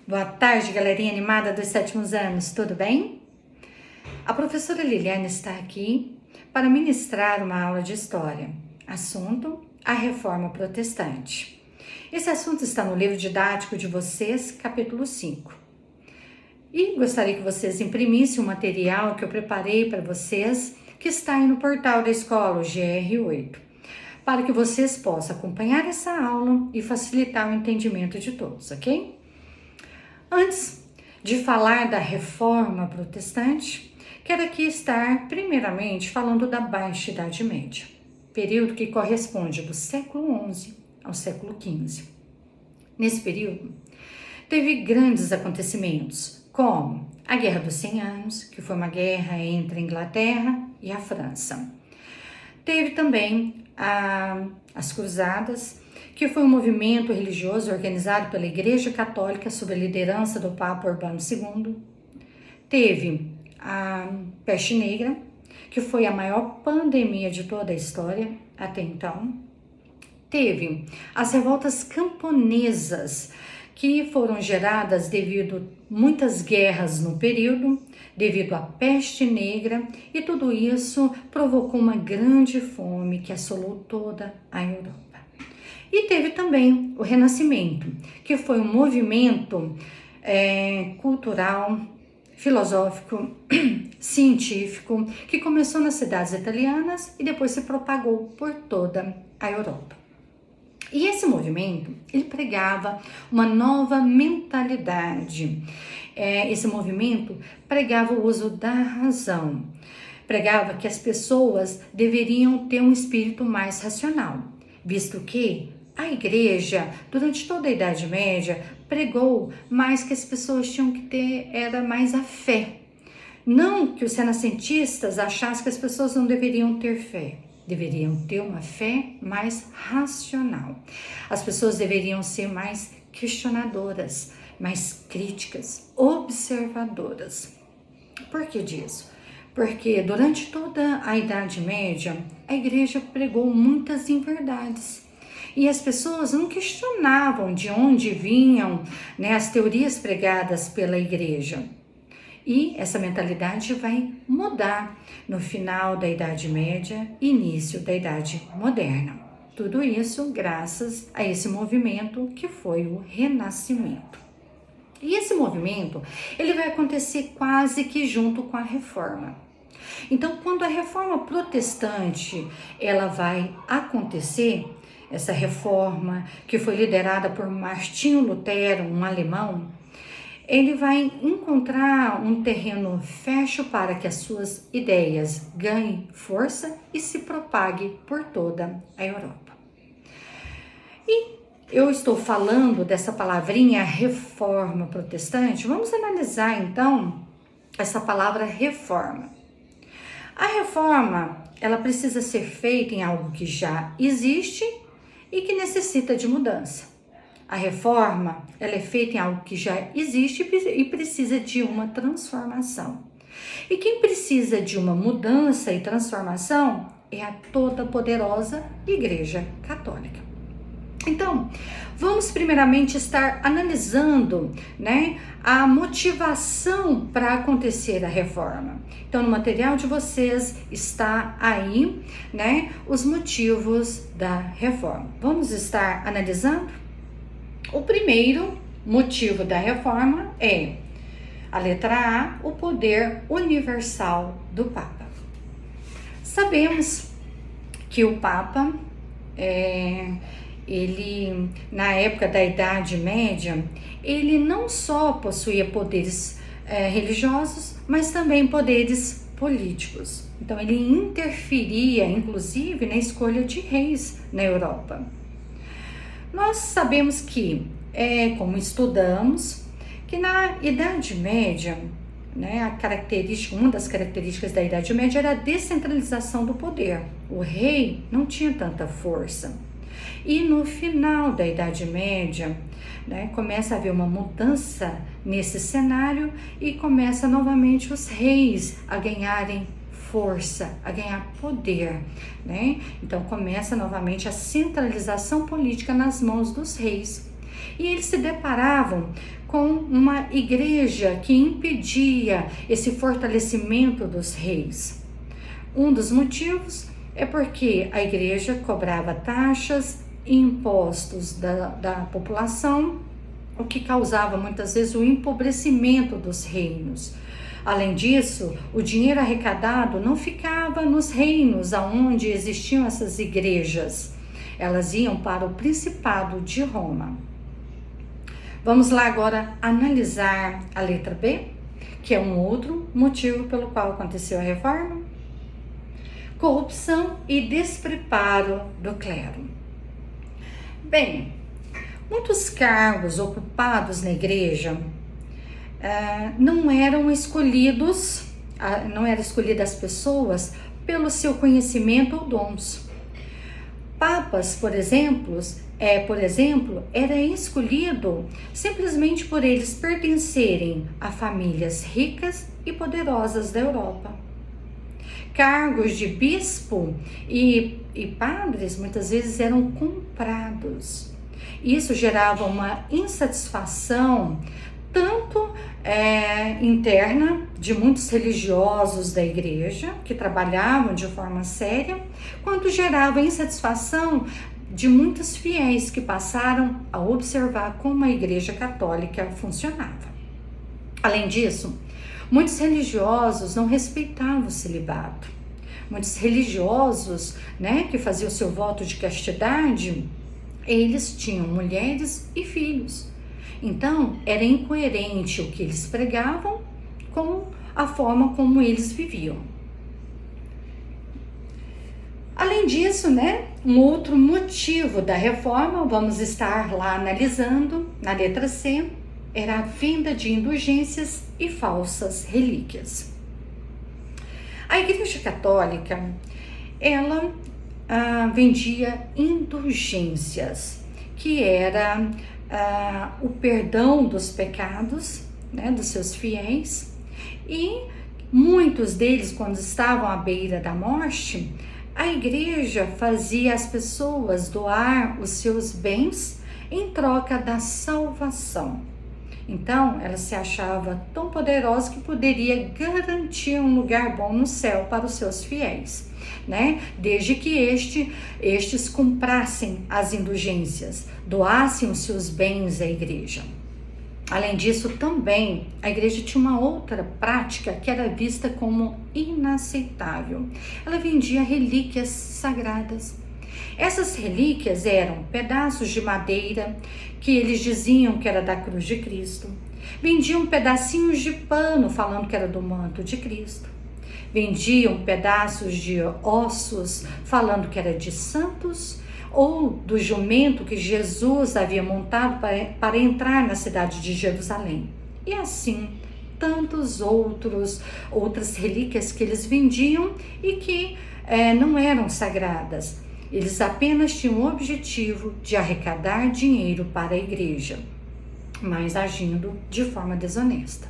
Boa tarde, galerinha animada dos sétimos anos, tudo bem? A professora Liliane está aqui para ministrar uma aula de história. Assunto: a Reforma Protestante. Esse assunto está no livro didático de vocês, capítulo 5. E gostaria que vocês imprimissem o material que eu preparei para vocês, que está aí no portal da escola, o GR8, para que vocês possam acompanhar essa aula e facilitar o entendimento de todos, ok? Antes de falar da Reforma Protestante, quero aqui estar primeiramente falando da Baixa Idade Média, período que corresponde do século XI ao século XV. Nesse período, teve grandes acontecimentos, como a Guerra dos 100 Anos, que foi uma guerra entre a Inglaterra e a França. Teve também as Cruzadas, que foi um movimento religioso organizado pela Igreja Católica sob a liderança do Papa Urbano II. Teve a Peste Negra, que foi a maior pandemia de toda a história até então. Teve as revoltas camponesas, que foram geradas devido a muitas guerras no período, devido à peste negra, e tudo isso provocou uma grande fome que assolou toda a Europa. E teve também o Renascimento, que foi um movimento cultural, filosófico, científico, que começou nas cidades italianas e depois se propagou por toda a Europa. E esse movimento, ele pregava uma nova mentalidade. Esse movimento pregava o uso da razão, pregava que as pessoas deveriam ter um espírito mais racional, visto que a igreja, durante toda a Idade Média, pregou mais que as pessoas tinham que ter, era mais a fé. Não que os renascentistas achassem que as pessoas não deveriam ter fé. Deveriam ter uma fé mais racional. As pessoas deveriam ser mais questionadoras, mais críticas, observadoras. Por que disso? Porque durante toda a Idade Média, a igreja pregou muitas inverdades. E as pessoas não questionavam de onde vinham, as teorias pregadas pela igreja. E essa mentalidade vai mudar no final da Idade Média e início da Idade Moderna. Tudo isso graças a esse movimento que foi o Renascimento. E esse movimento, ele vai acontecer quase que junto com a Reforma. Então, quando a Reforma Protestante, ela vai acontecer, essa reforma que foi liderada por Martinho Lutero, um alemão, ele vai encontrar um terreno fértil para que as suas ideias ganhem força e se propague por toda a Europa. E eu estou falando dessa palavrinha reforma protestante. Vamos analisar então essa palavra reforma. A reforma, ela precisa ser feita em algo que já existe e que necessita de mudança. A reforma, ela é feita em algo que já existe e precisa de uma transformação. E quem precisa de uma mudança e transformação é a toda poderosa Igreja Católica. Então, vamos primeiramente estar analisando, a motivação para acontecer a reforma. Então, no material de vocês está aí, os motivos da reforma. Vamos estar analisando? O primeiro motivo da reforma é a letra A, o poder universal do Papa. Sabemos que o Papa, ele, na época da Idade Média, ele não só possuía poderes religiosos, mas também poderes políticos. Então, ele interferia, inclusive, na escolha de reis na Europa. Nós sabemos que, como estudamos, que na Idade Média, uma das características da Idade Média era a descentralização do poder. O rei não tinha tanta força. E no final da Idade Média, começa a haver uma mudança nesse cenário e começa novamente os reis a ganharem força, a ganhar poder, Então começa novamente a centralização política nas mãos dos reis. E eles se deparavam com uma igreja que impedia esse fortalecimento dos reis. Um dos motivos é porque a igreja cobrava taxas e impostos da população, o que causava muitas vezes o empobrecimento dos reinos. Além disso, o dinheiro arrecadado não ficava nos reinos onde existiam essas igrejas. Elas iam para o Principado de Roma. Vamos lá agora analisar a letra B, que é um outro motivo pelo qual aconteceu a reforma. Corrupção e despreparo do clero. Bem, muitos cargos ocupados na igreja não eram escolhidas as pessoas pelo seu conhecimento ou dons. Papas, por exemplo, era escolhido simplesmente por eles pertencerem a famílias ricas e poderosas da Europa. Cargos de bispo e padres muitas vezes eram comprados. Isso gerava uma insatisfação tanto interna de muitos religiosos da igreja que trabalhavam de forma séria, quanto gerava insatisfação de muitos fiéis que passaram a observar como a igreja católica funcionava. Além disso, muitos religiosos não respeitavam o celibato. Muitos religiosos, que faziam o seu voto de castidade, eles tinham mulheres e filhos. Então, era incoerente o que eles pregavam com a forma como eles viviam. Além disso, um outro motivo da reforma, vamos estar lá analisando, na letra C, era a venda de indulgências e falsas relíquias. A Igreja Católica, ela vendia indulgências, que era o perdão dos pecados, dos seus fiéis, e muitos deles, quando estavam à beira da morte, a igreja fazia as pessoas doar os seus bens em troca da salvação. Então, ela se achava tão poderosa que poderia garantir um lugar bom no céu para os seus fiéis, desde que estes comprassem as indulgências, doassem os seus bens à igreja. Além disso, também, a igreja tinha uma outra prática que era vista como inaceitável. Ela vendia relíquias sagradas. Essas relíquias eram pedaços de madeira que eles diziam que era da cruz de Cristo. Vendiam pedacinhos de pano falando que era do manto de Cristo. Vendiam pedaços de ossos falando que era de santos ou do jumento que Jesus havia montado para entrar na cidade de Jerusalém. E assim, tantas outras relíquias que eles vendiam e que não eram sagradas. Eles apenas tinham o objetivo de arrecadar dinheiro para a igreja, mas agindo de forma desonesta.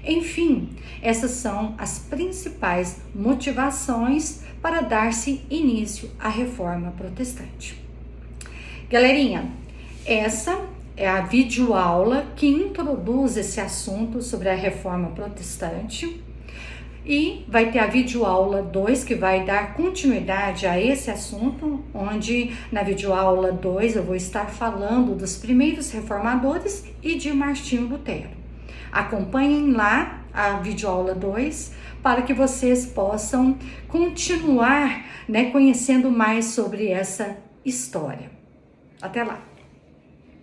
Enfim, essas são as principais motivações para dar-se início à Reforma Protestante. Galerinha, essa é a videoaula que introduz esse assunto sobre a Reforma Protestante. E vai ter a videoaula 2, que vai dar continuidade a esse assunto, onde na videoaula 2 eu vou estar falando dos primeiros reformadores e de Martinho Lutero. Acompanhem lá a videoaula 2 para que vocês possam continuar conhecendo mais sobre essa história. Até lá!